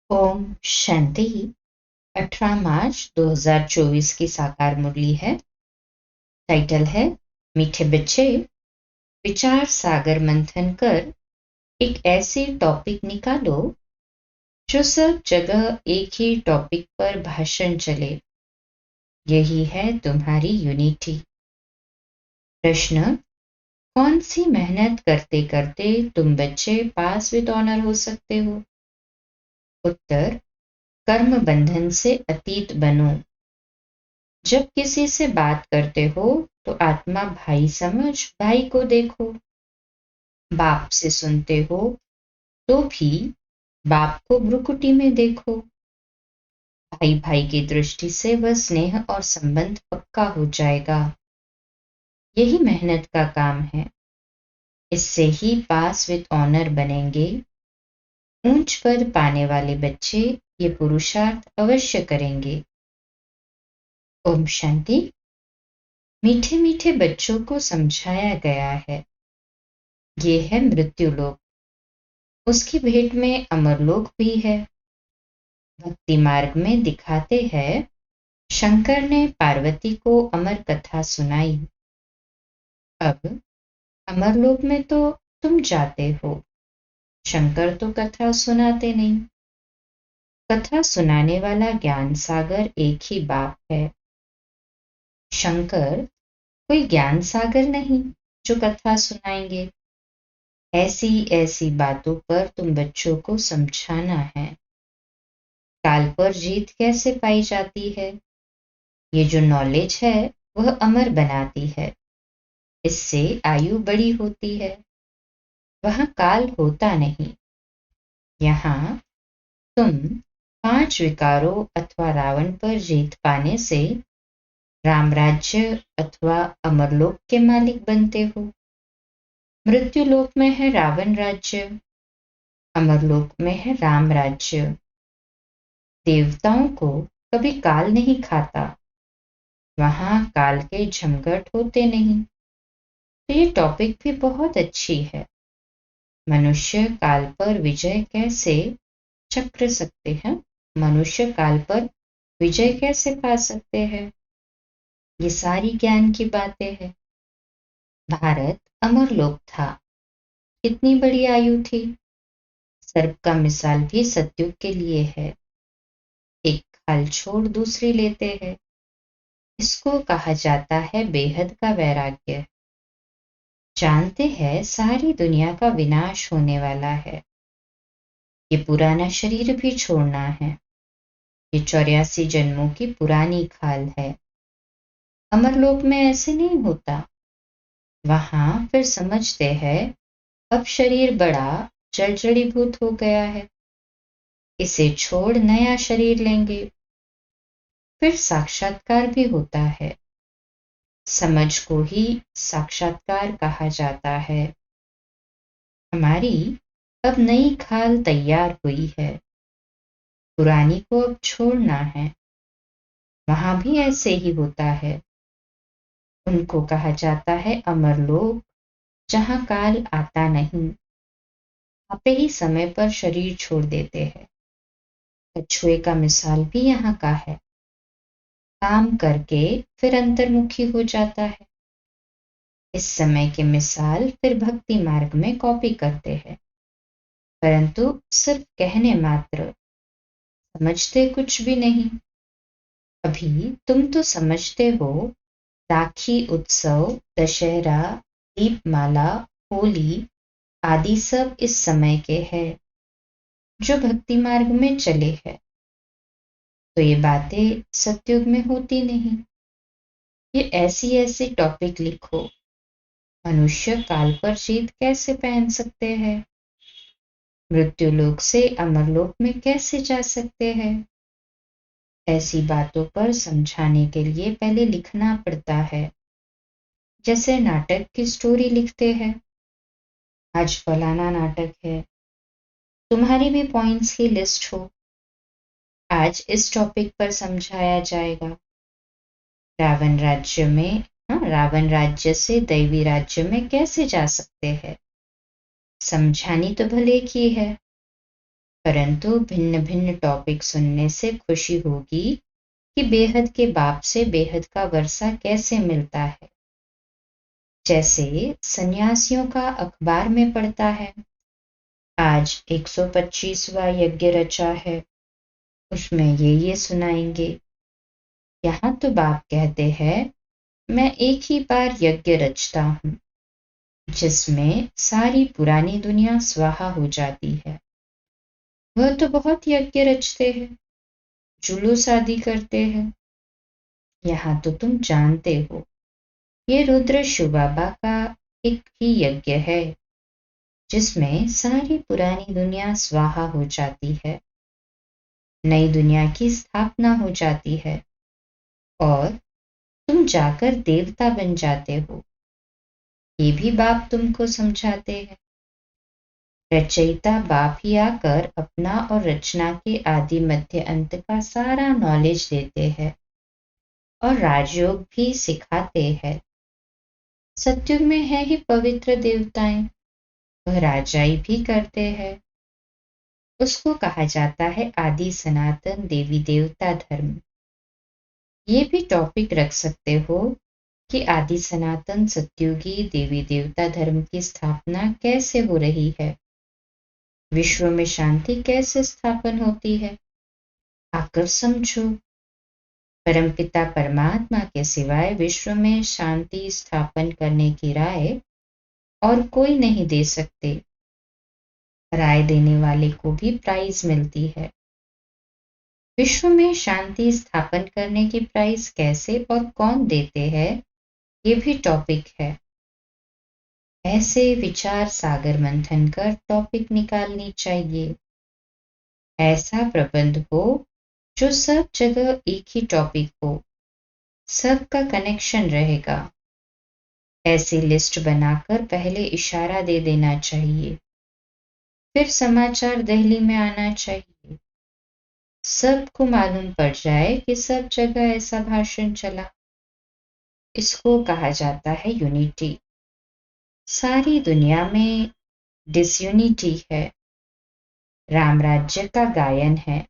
ओम शांति। 18 मार्च 2024 की साकार मुरली है। टाइटल है मीठे बच्चे, विचार सागर मंथन कर एक ऐसी टॉपिक निकालो जो सब जगह एक ही टॉपिक पर भाषण चले। यही है तुम्हारी यूनिटी। प्रश्न: कौन सी मेहनत करते करते तुम बच्चे पास विद ऑनर हो सकते हो? उत्तर: कर्म बंधन से अतीत बनो। जब किसी से बात करते हो तो आत्मा भाई समझ भाई को देखो। बाप से सुनते हो तो भी बाप को भ्रुकुटी में देखो। भाई भाई की दृष्टि से वह स्नेह और संबंध पक्का हो जाएगा। यही मेहनत का काम है। इससे ही पास विद ऑनर बनेंगे। ऊंच पद पाने वाले बच्चे ये पुरुषार्थ अवश्य करेंगे। ओम शांति। मीठे मीठे बच्चों को समझाया गया है, ये है मृत्यु लोक। उसकी भेंट में अमरलोक भी है। भक्ति मार्ग में दिखाते हैं, शंकर ने पार्वती को अमर कथा सुनाई। अब अमरलोक में तो तुम जाते हो, शंकर तो कथा सुनाते नहीं। कथा सुनाने वाला ज्ञान सागर एक ही बाप है। शंकर कोई ज्ञान सागर नहीं जो कथा सुनाएंगे। ऐसी ऐसी बातों पर तुम बच्चों को समझाना है। काल पर जीत कैसे पाई जाती है? ये जो नॉलेज है वह अमर बनाती है। इससे आयु बड़ी होती है। वहां काल होता नहीं। यहाँ तुम 5 विकारों अथवा रावण पर जीत पाने से राम राज्य अथवा अमरलोक के मालिक बनते हो। मृत्यु लोक में है रावण राज्य, अमरलोक में है राम राज्य। देवताओं को कभी काल नहीं खाता। वहां काल के झमघट होते नहीं। तो ये टॉपिक भी बहुत अच्छी है। मनुष्य काल पर विजय कैसे चक्र सकते हैं? मनुष्य काल पर विजय कैसे पा सकते हैं? ये सारी ज्ञान की बातें हैं। भारत अमरलोक था। कितनी बड़ी आयु थी। सर्प का मिसाल भी सतयुग के लिए है। एक खाल छोड़ दूसरी लेते हैं। इसको कहा जाता है बेहद का वैराग्य। जानते हैं सारी दुनिया का विनाश होने वाला है। ये पुराना शरीर भी छोड़ना है। ये 84 जन्मों की पुरानी खाल है। अमरलोक में ऐसे नहीं होता। वहां फिर समझते हैं अब शरीर बड़ा जर्जरीभूत हो गया है, इसे छोड़ नया शरीर लेंगे। फिर साक्षात्कार भी होता है। समझ को ही साक्षात्कार कहा जाता है। हमारी अब नई खाल तैयार हुई है। पुरानी को अब छोड़ना है। वहां भी ऐसे ही होता है। उनको कहा जाता है अमरलोक, जहां काल आता नहीं। आपे ही समय पर शरीर छोड़ देते हैं। कछुए का मिसाल भी यहाँ का है। काम करके फिर अंतर्मुखी हो जाता है। इस समय की मिसाल फिर भक्ति मार्ग में कॉपी करते हैं, परंतु सिर्फ कहने मात्र, समझते कुछ भी नहीं। अभी तुम तो समझते हो राखी उत्सव, दशहरा, दीपमाला, होली आदि सब इस समय के हैं जो भक्ति मार्ग में चले हैं। तो ये बातें सतयुग में होती नहीं। ये ऐसी ऐसी टॉपिक लिखो। मनुष्य काल पर जीत कैसे पहन सकते हैं? मृत्यु लोक से अमरलोक में कैसे जा सकते हैं? ऐसी बातों पर समझाने के लिए पहले लिखना पड़ता है। जैसे नाटक की स्टोरी लिखते हैं। आज फलाना नाटक है, तुम्हारी भी पॉइंट्स की लिस्ट हो। आज इस टॉपिक पर समझाया जाएगा। रावण राज्य में, रावण राज्य से दैवी राज्य में कैसे जा सकते हैं? समझानी तो भले की है, परंतु भिन्न भिन्न टॉपिक सुनने से खुशी होगी कि बेहद के बाप से बेहद का वर्षा कैसे मिलता है। जैसे सन्यासियों का अखबार में पढ़ता है, आज 125वां यज्ञ रचा है, उसमें ये सुनाएंगे। यहाँ तो बाप कहते हैं, मैं एक ही बार यज्ञ रचता हूँ जिसमें सारी पुरानी दुनिया स्वाहा हो जाती है। वह तो बहुत यज्ञ रचते हैं, जुलूस आदि करते हैं। यहाँ तो तुम जानते हो, ये रुद्र शिव बाबा का एक ही यज्ञ है जिसमें सारी पुरानी दुनिया स्वाहा हो जाती है, नई दुनिया की स्थापना हो जाती है और तुम जाकर देवता बन जाते हो। ये भी बाप तुमको समझाते हैं। रचयिता बाप ही आकर अपना और रचना के आदि मध्य अंत का सारा नॉलेज देते हैं और राजयोग भी सिखाते हैं। सत्युग में है ही पवित्र देवताएं, वह राजाई भी करते हैं। उसको कहा जाता है आदि सनातन देवी देवता धर्म। ये भी टॉपिक रख सकते हो कि आदि सनातन सत्युगी देवी देवता धर्म की स्थापना कैसे हो रही है, विश्व में शांति कैसे स्थापन होती है, आकर समझो। परमपिता परमात्मा के सिवाय विश्व में शांति स्थापन करने की राय और कोई नहीं दे सकते। राय देने वाले को भी प्राइज मिलती है। विश्व में शांति स्थापन करने की प्राइज कैसे और कौन देते हैं, ये भी टॉपिक है। ऐसे विचार सागर मंथन कर टॉपिक निकालनी चाहिए। ऐसा प्रबंध हो जो सब जगह एक ही टॉपिक हो, सबका कनेक्शन रहेगा। ऐसी लिस्ट बनाकर पहले इशारा दे देना चाहिए, फिर समाचार दिल्ली में आना चाहिए। सबको मालूम पड़ जाए कि सब जगह ऐसा भाषण चला। इसको कहा जाता है यूनिटी। सारी दुनिया में डिसयूनिटी है। राम राज्य का गायन है,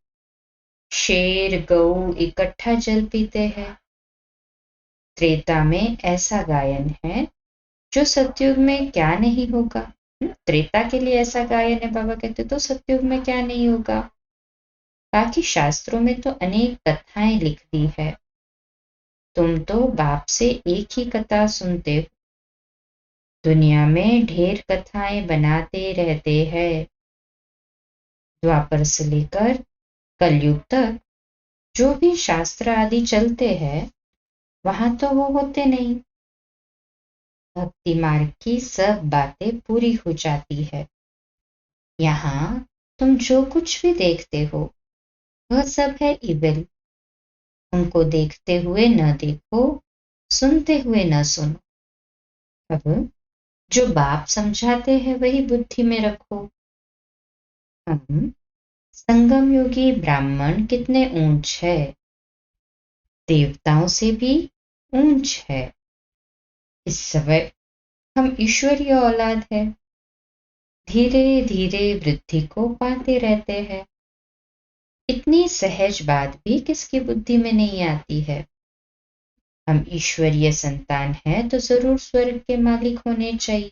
शेर गऊ इकट्ठा जल पीते हैं। त्रेता में ऐसा गायन है जो सतयुग में क्या नहीं होगा। त्रेता के लिए ऐसा गायन है, बाबा कहते तो सतयुग में क्या नहीं होगा। बाकी शास्त्रों में तो अनेक कथाएं लिख दी है। तुम तो बाप से एक ही कथा सुनते हो, दुनिया में ढेर कथाएं बनाते रहते हैं। द्वापर से लेकर कलयुग तक जो भी शास्त्र आदि चलते हैं, वहां तो वो होते नहीं। भक्ति मार्ग की सब बातें पूरी हो जाती है। यहाँ तुम जो कुछ भी देखते हो वह सब है इविल। उनको देखते हुए न देखो, सुनते हुए न सुनो। अब जो बाप समझाते हैं वही बुद्धि में रखो। हम संगम योगी ब्राह्मण कितने ऊंच है, देवताओं से भी ऊंच है। इस समय हम ईश्वरीय औलाद है, धीरे धीरे वृद्धि को पाते रहते हैं। इतनी सहज बात भी किसकी बुद्धि में नहीं आती है। हम ईश्वरीय संतान हैं तो जरूर स्वर्ग के मालिक होने चाहिए,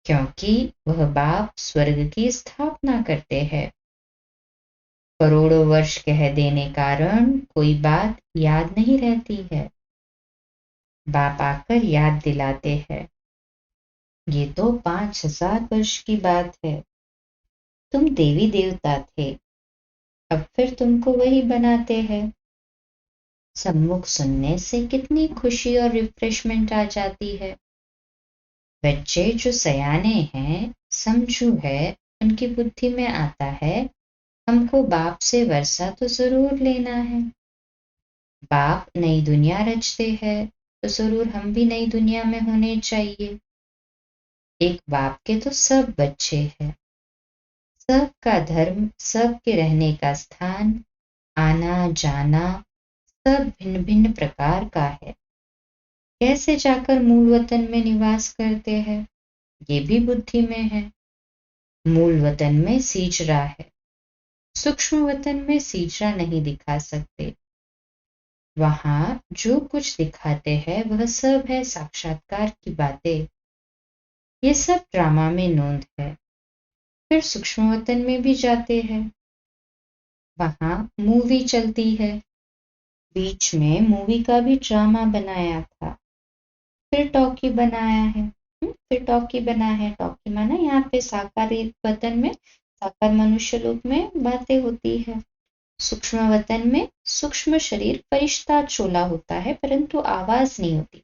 क्योंकि वह बाप स्वर्ग की स्थापना करते हैं। करोड़ों वर्ष कह देने कारण कोई बात याद नहीं रहती है। बाप आकर याद दिलाते हैं, ये तो 5000 वर्ष की बात है। तुम देवी देवता थे, अब फिर तुमको वही बनाते हैं। सम्मुख सुनने से कितनी खुशी और रिफ्रेशमेंट आ जाती है। बच्चे जो सयाने हैं, समझू है, उनकी बुद्धि में आता है हमको बाप से वर्षा तो जरूर लेना है। बाप नई दुनिया रचते हैं तो जरूर हम भी नई दुनिया में होने चाहिए। एक बाप के तो सब बच्चे हैं। सबका धर्म, सबके रहने का स्थान, आना जाना सब भिन्न भिन्न प्रकार का है। कैसे जाकर मूल वतन में निवास करते हैं, ये भी बुद्धि में है। मूल वतन में सीजरा है, सूक्ष्म वतन में सीजरा नहीं दिखा सकते। वहां जो कुछ दिखाते हैं वह सब है साक्षात्कार की बातें। ये सब ड्रामा में नोंद है। फिर सूक्ष्म वतन में भी जाते हैं, वहां मूवी चलती है। बीच में मूवी का भी ड्रामा बनाया था, फिर टॉकी बनाया है। फिर टॉकी बना है। टॉकी माना यहाँ पे साकार वतन में, साकार मनुष्य लोक में बातें होती है। सूक्ष्म वतन में सूक्ष्म शरीर परिष्ठा चोला होता है, परंतु आवाज नहीं होती,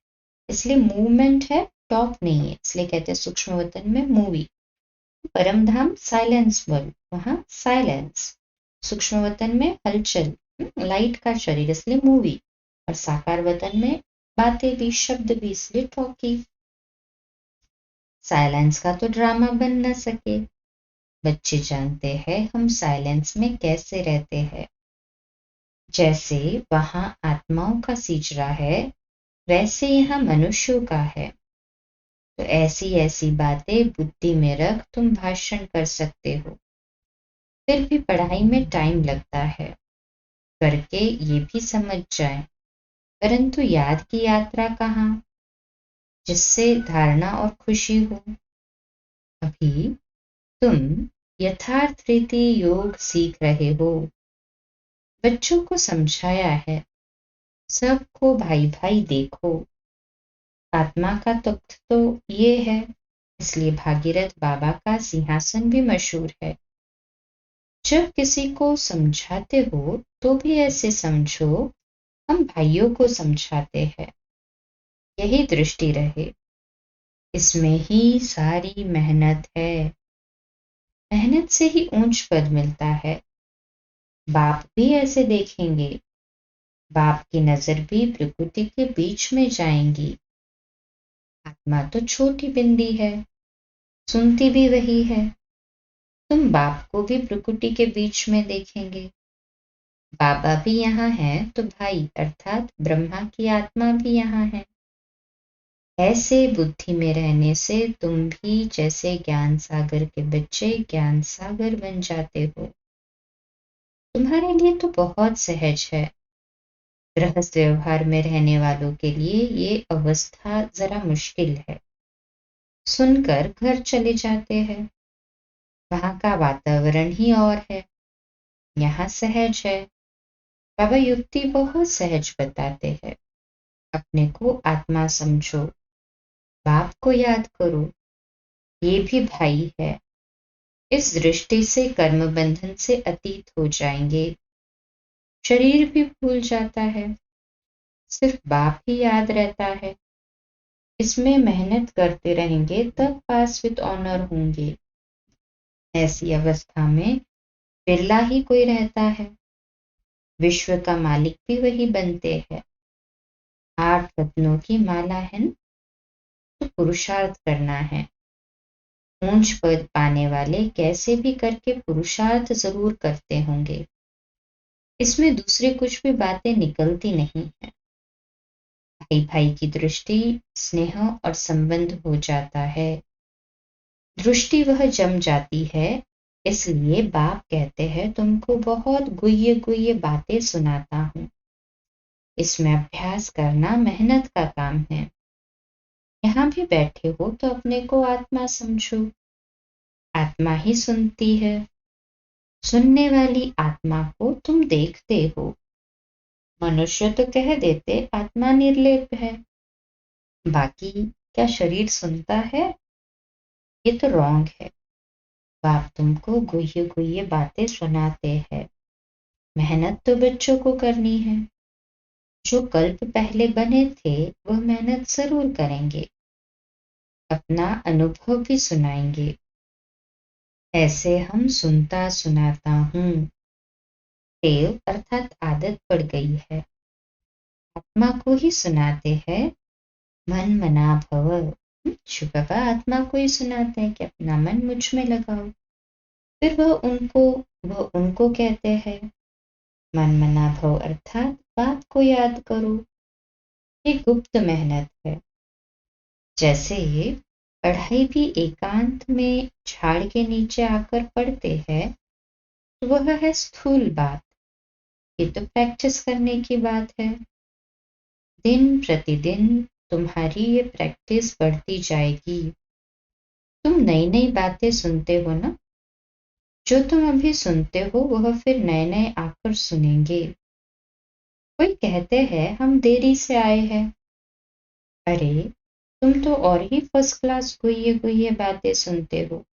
इसलिए मूवमेंट है, टॉक नहीं है, इसलिए कहते हैं सूक्ष्म वतन में मूवी। परमधाम साइलेंस वर्ल्ड, वहां साइलेंस। सूक्ष्म वतन में हलचल, लाइट का शरीर, इसलिए मूवी। और साकार वतन में बातें भी, शब्द भी, इसलिए टॉकी। साइलेंस का तो ड्रामा बन न सके। बच्चे जानते हैं हम साइलेंस में कैसे रहते हैं। जैसे वहां आत्माओं का सीजरा है, वैसे यहाँ मनुष्यों का है। तो ऐसी ऐसी बातें बुद्धि में रख तुम भाषण कर सकते हो। फिर भी पढ़ाई में टाइम लगता है, करके ये भी समझ जाए, परंतु याद की यात्रा कहाँ, जिससे धारणा और खुशी हो। अभी तुम यथार्थ रीति योग सीख रहे हो। बच्चों को समझाया है, सबको भाई भाई देखो। आत्मा का तख्त तो ये है, इसलिए भागीरथ बाबा का सिंहासन भी मशहूर है। जब किसी को समझाते हो तो भी ऐसे समझो हम भाइयों को समझाते हैं, यही दृष्टि रहे। इसमें ही सारी मेहनत है। मेहनत से ही ऊंच पद मिलता है। बाप भी ऐसे देखेंगे, बाप की नजर भी प्रकृति के बीच में जाएंगी। आत्मा तो छोटी बिंदी है, सुनती भी वही है। तुम बाप को भी प्रकृति के बीच में देखेंगे। बाबा भी यहाँ है तो भाई अर्थात ब्रह्मा की आत्मा भी यहाँ है। ऐसे बुद्धि में रहने से तुम भी जैसे ज्ञान सागर के बच्चे ज्ञान सागर बन जाते हो। तुम्हारे लिए तो बहुत सहज है। गृहस्थ व्यवहार में रहने वालों के लिए ये अवस्था जरा मुश्किल है। सुनकर घर चले जाते हैं। वहां का वातावरण ही और है, यहाँ सहज है। बाबा युक्ति बहुत सहज बताते हैं। अपने को आत्मा समझो, बाप को याद करो, ये भी भाई है। इस दृष्टि से कर्म बंधन से अतीत हो जाएंगे। शरीर भी भूल जाता है, सिर्फ बाप ही याद रहता है। इसमें मेहनत करते रहेंगे तब पास विद ऑनर होंगे। ऐसी अवस्था में बिरला ही कोई रहता है। विश्व का मालिक भी वही बनते हैं। 8 रत्नों की माला है, तो पुरुषार्थ करना है। ऊंच पद पाने वाले कैसे भी करके पुरुषार्थ जरूर करते होंगे। इसमें दूसरी कुछ भी बातें निकलती नहीं है। भाई भाई की दृष्टि, स्नेह और संबंध हो जाता है। दृष्टि वह जम जाती है। इसलिए बाप कहते हैं तुमको बहुत गुह्य गुह्य बातें सुनाता हूं। इसमें अभ्यास करना मेहनत का काम है। यहाँ भी बैठे हो तो अपने को आत्मा समझो। आत्मा ही सुनती है। सुनने वाली आत्मा को तुम देखते हो। मनुष्य तो कह देते आत्मा निर्लेप है, बाकी क्या शरीर सुनता है? ये तो रॉन्ग है। बाप तुमको गुह्य गुह्य बातें सुनाते हैं। मेहनत तो बच्चों को करनी है। जो कल्प पहले बने थे वह मेहनत जरूर करेंगे, अपना अनुभव भी सुनाएंगे। ऐसे हम सुनता सुनाता हूँ। टेव अर्थात आदत पड़ गई है। आत्मा को ही सुनाते हैं, मन मना भव। शिव बाबा आत्मा को ही सुनाते हैं कि अपना मन मुझ में लगाओ। फिर वह उनको कहते हैं मन मना भव अर्थात बाप को याद करो। ये गुप्त मेहनत है। जैसे पढ़ाई भी एकांत में झाड़ के नीचे आकर पढ़ते हैं तो वह है स्थूल बात। ये तो प्रैक्टिस करने की बात है। दिन प्रतिदिन तुम्हारी ये प्रैक्टिस बढ़ती जाएगी। तुम नई नई बातें सुनते हो ना, जो तुम अभी सुनते हो वह फिर नए नए आकर सुनेंगे। कोई कहते हैं हम देरी से आए हैं। अरे तुम तो और ही फर्स्ट क्लास गुइये गुइये बातें सुनते हो,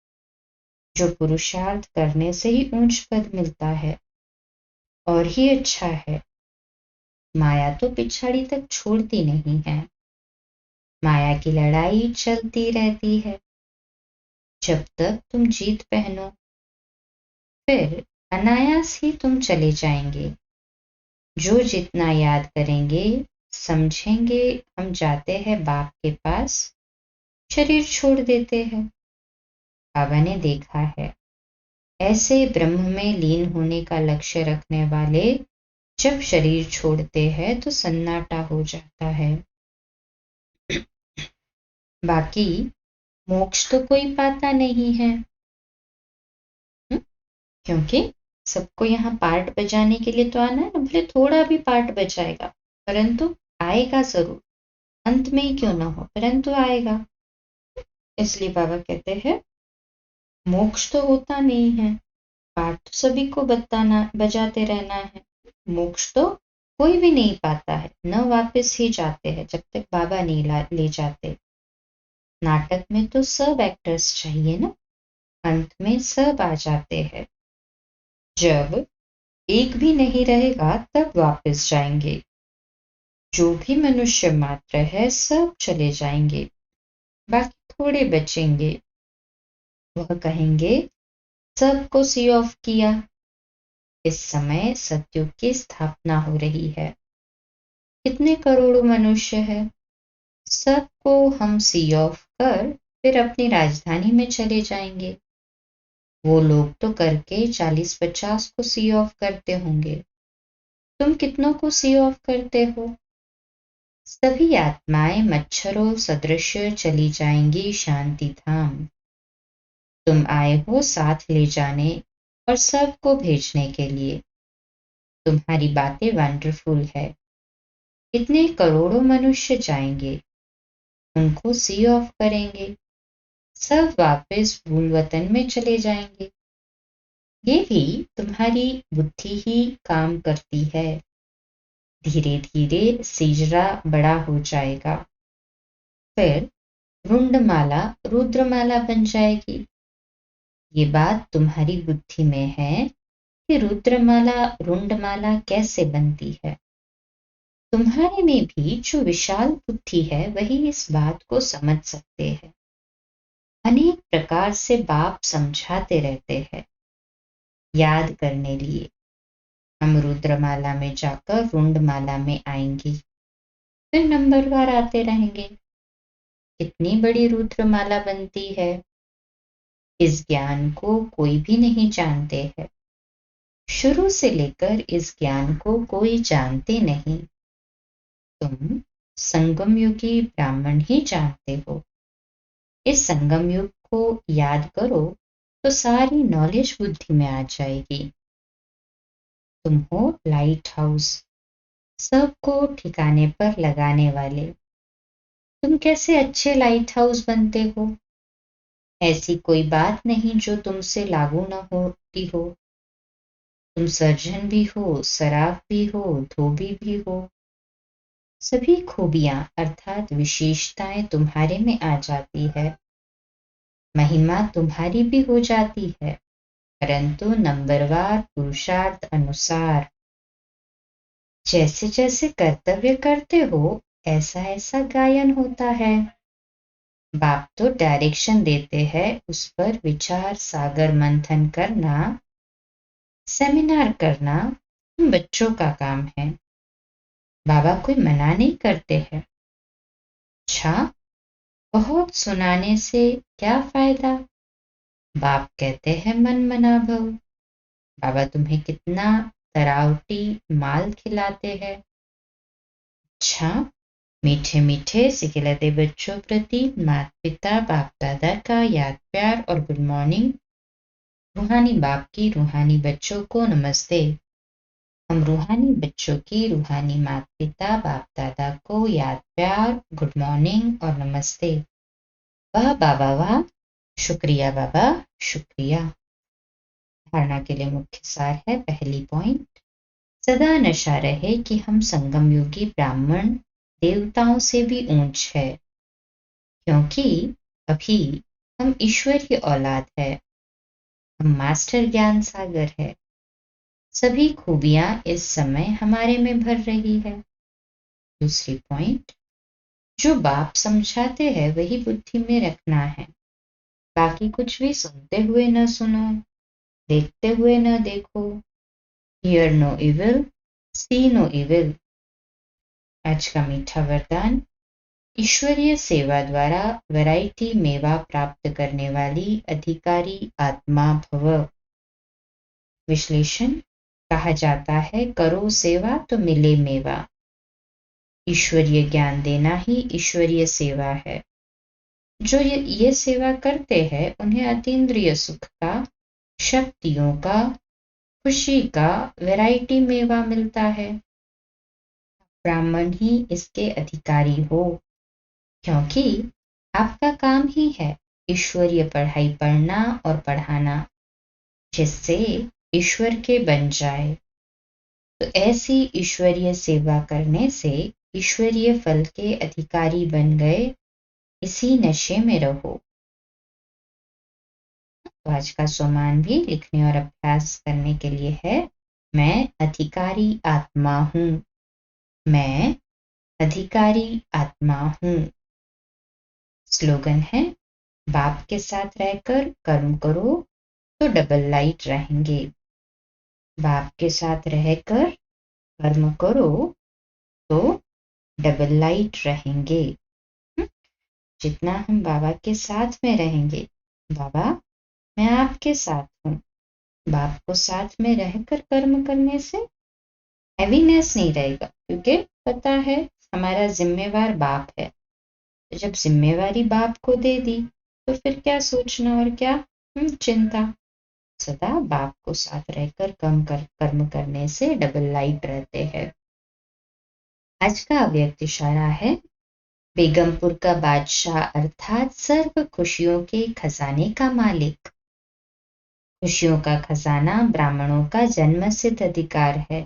जो पुरुषार्थ करने से ही ऊंच पद मिलता है और ही अच्छा है। माया तो पिछाड़ी तक छोड़ती नहीं है। माया की लड़ाई चलती रहती है जब तक तुम जीत पहनो। फिर अनायास ही तुम चले जाएंगे। जो जितना याद करेंगे समझेंगे हम जाते हैं बाप के पास, शरीर छोड़ देते हैं। बाबा ने देखा है, ऐसे ब्रह्म में लीन होने का लक्ष्य रखने वाले जब शरीर छोड़ते हैं तो सन्नाटा हो जाता है। बाकी मोक्ष तो कोई पाता नहीं है। क्योंकि सबको यहाँ पार्ट बजाने के लिए तो आना है ना, भले थोड़ा भी पार्ट बजाएगा परंतु आएगा जरूर। अंत में ही क्यों ना हो परंतु आएगा। इसलिए बाबा कहते हैं मोक्ष तो होता नहीं है, पार्ट तो सभी को बताना बजाते रहना है। मोक्ष तो कोई भी नहीं पाता है, न वापस ही जाते हैं जब तक बाबा नहीं ले जाते। नाटक में तो सब एक्टर्स चाहिए ना, अंत में सब आ जाते हैं। जब एक भी नहीं रहेगा तब वापस जाएंगे। जो भी मनुष्य मात्र है सब चले जाएंगे, बाकी थोड़े बचेंगे। वह कहेंगे सबको सी ऑफ किया। इस समय सत्युग की स्थापना हो रही है। कितने करोड़ों मनुष्य है, सबको हम सी ऑफ कर फिर अपनी राजधानी में चले जाएंगे। वो लोग तो करके 40-50 को सी ऑफ करते होंगे, तुम कितनों को सी ऑफ करते हो? सभी आत्माएं मच्छरों सदृश चली जाएंगी शांति धाम। तुम आए हो साथ ले जाने और सबको भेजने के लिए। तुम्हारी बातें वंडरफुल है। इतने करोड़ों मनुष्य जाएंगे, उनको सी ऑफ करेंगे, सब वापस भूल वतन में चले जाएंगे। ये भी तुम्हारी बुद्धि ही काम करती है। धीरे धीरे सिजरा बड़ा हो जाएगा, फिर रुंडमाला रुद्रमाला बन जाएगी। ये बात तुम्हारी बुद्धि में है कि रुद्रमाला रुंडमाला कैसे बनती है। तुम्हारे में भी जो विशाल बुद्धि है वही इस बात को समझ सकते हैं। अनेक प्रकार से बाप समझाते रहते हैं याद करने लिए। हम रुद्रमाला में जाकर रुंडमाला में आएंगे, फिर नंबरवार आते रहेंगे। कितनी बड़ी रुद्रमाला बनती है, इस ज्ञान को कोई भी नहीं जानते हैं। शुरू से लेकर इस ज्ञान को कोई जानते नहीं। तुम संगम युगी ब्राह्मण ही जानते हो। इस संगम युग को याद करो तो सारी नॉलेज बुद्धि में आ जाएगी। तुम हो लाइट हाउस, सबको ठिकाने पर लगाने वाले। तुम कैसे अच्छे लाइट हाउस बनते हो? ऐसी कोई बात नहीं जो तुमसे लागू न होती हो। तुम सर्जन भी हो, सराफ भी हो, धोबी भी हो। सभी खूबियां अर्थात विशेषताएं तुम्हारे में आ जाती है। महिमा तुम्हारी भी हो जाती है, परंतु नंबरवार पुरुषार्थ अनुसार। जैसे जैसे कर्तव्य करते हो ऐसा ऐसा गायन होता है। बाप तो डायरेक्शन देते हैं, उस पर विचार सागर मंथन करना, सेमिनार करना बच्चों का काम है। बाबा कोई मना नहीं करते हैं। अच्छा, बहुत सुनाने से क्या फायदा? बाप कहते हैं मन मना भव। बाबा तुम्हें कितना तरावटी माल खिलाते हैं। अच्छा, मीठे मीठे सिखिलते बच्चों प्रति माता पिता बाप दादा का याद प्यार और गुड मॉर्निंग। रूहानी बाप की रूहानी बच्चों को नमस्ते। हम रूहानी बच्चों की रूहानी माता पिता बाप दादा को याद प्यार गुड मॉर्निंग और नमस्ते। वाह बाबा वाह, शुक्रिया बाबा शुक्रिया। धारणा के लिए मुख्य सार है। पहली पॉइंट, सदा नशा रहे कि हम संगम युगी ब्राह्मण देवताओं से भी ऊंच है, क्योंकि अभी हम ईश्वर की औलाद है। हम मास्टर ज्ञान सागर है। सभी खूबियां इस समय हमारे में भर रही है। दूसरी पॉइंट, जो बाप समझाते हैं वही बुद्धि में रखना है। बाकी कुछ भी सुनते हुए न सुनो, देखते हुए न देखो। Hear no evil, see no evil। आज का मीठा वरदान, ईश्वरीय सेवा द्वारा वैरायटी मेवा प्राप्त करने वाली अधिकारी आत्मा भव। विश्लेषण, कहा जाता है करो सेवा तो मिले मेवा। ईश्वरीय ज्ञान देना ही ईश्वरीय सेवा है। जो ये सेवा करते हैं उन्हें अतीन्द्रिय सुख का, शक्तियों का, खुशी का वैरायटी मेवा मिलता है। ब्राह्मण ही इसके अधिकारी हो, क्योंकि आपका काम ही है ईश्वरीय पढ़ाई पढ़ना और पढ़ाना, जिससे ईश्वर के बन जाए। तो ऐसी ईश्वरीय सेवा करने से ईश्वरीय फल के अधिकारी बन गए। इसी नशे में रहो। तो आज का सोमान भी लिखने और अभ्यास करने के लिए है। मैं अधिकारी आत्मा हूं। मैं अधिकारी आत्मा हूं। स्लोगन है, बाप के साथ रहकर कर्म करो तो डबल लाइट रहेंगे। बाप के साथ रहकर कर्म करो तो डबल लाइट रहेंगे। जितना हम बाबा के साथ में रहेंगे, बाबा मैं आपके साथ हूँ, बाप को साथ में रहकर कर्म करने से हैवीनेस नहीं रहेगा, क्योंकि पता है हमारा जिम्मेवार बाप है। तो जब जिम्मेवारी बाप को दे दी तो फिर क्या सोचना और क्या चिंता। सदा बाप को साथ रहकर कर्म करने से डबल लाइट रहते हैं। आज का अव्यक्त इशारा है, बेगमपुर का बादशाह अर्थात सर्व खुशियों के खजाने का मालिक। खुशियों का खजाना ब्राह्मणों का जन्म सिद्ध अधिकार है।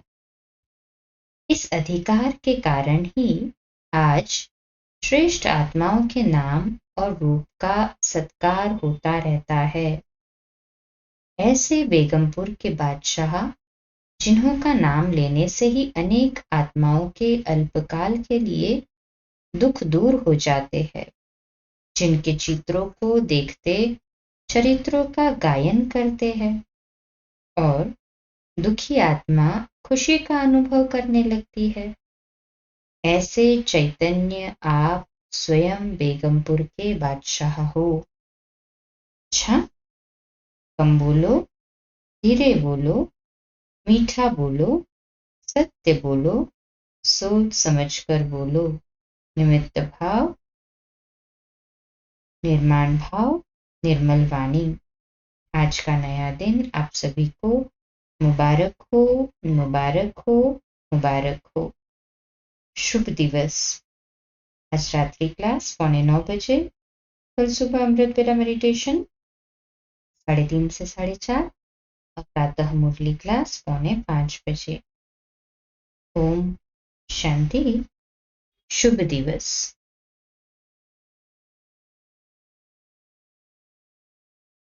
इस अधिकार के कारण ही आज श्रेष्ठ आत्माओं के नाम और रूप का सत्कार होता रहता है। ऐसे बेगमपुर के बादशाह, जिन्हों का नाम लेने से ही अनेक आत्माओं के अल्पकाल के लिए दुख दूर हो जाते हैं, जिनके चित्रों को देखते चरित्रों का गायन करते हैं और दुखी आत्मा खुशी का अनुभव करने लगती है। ऐसे चैतन्य आप स्वयं बेगमपुर के बादशाह हो। अच्छा, कम बोलो, धीरे बोलो, मीठा बोलो, सत्य बोलो, सोच समझकर बोलो। निमित्त भाव, निर्माण भाव, निर्मल वाणी। आज का नया दिन आप सभी को मुबारक हो, मुबारक हो, मुबारक हो। शुभ दिवस। आज रात्रि क्लास 9:15 बजे, कल सुबह अमृत बेला मेडिटेशन 3:30 से 4:30 और प्रातः मुरली क्लास 4:45 बजे। ओम शांति। शुभ दिवस।